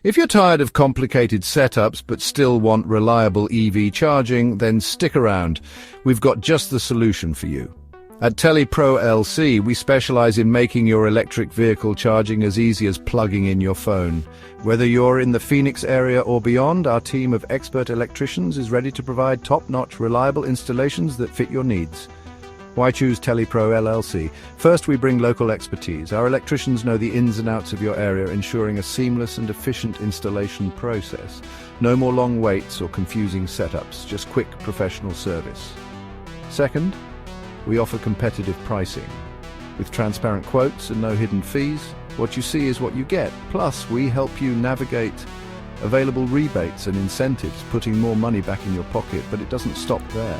If you're tired of complicated setups but still want reliable EV charging, then stick around. We've got just the solution for you. At Tele-Pro LLC, we specialize in making your electric vehicle charging as easy as plugging in your phone. Whether you're in the Phoenix area or beyond, our team of expert electricians is ready to provide top-notch, reliable installations that fit your needs. Why choose Tele-Pro LLC? First, we bring local expertise. Our electricians know the ins and outs of your area, ensuring a seamless and efficient installation process. No more long waits or confusing setups, just quick professional service. Second, we offer competitive pricing. With transparent quotes and no hidden fees, what you see is what you get. Plus, we help you navigate available rebates and incentives, putting more money back in your pocket, but it doesn't stop there.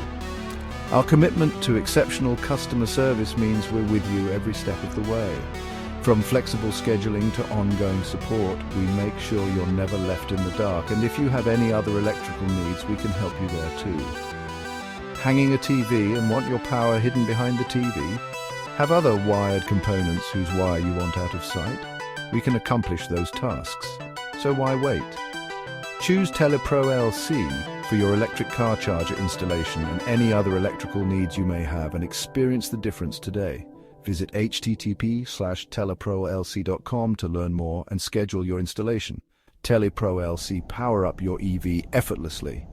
Our commitment to exceptional customer service means we're with you every step of the way. From flexible scheduling to ongoing support, we make sure you're never left in the dark. And if you have any other electrical needs, we can help you there too. Hanging a TV and want your power hidden behind the TV? Have other wired components whose wire you want out of sight? We can accomplish those tasks. So why wait? Choose Tele-Pro LLC for your electric car charger installation and any other electrical needs you may have, and experience the difference today. Visit http:/teleprolc.com to learn more and schedule your installation. Tele-Pro LLC, power up your EV effortlessly.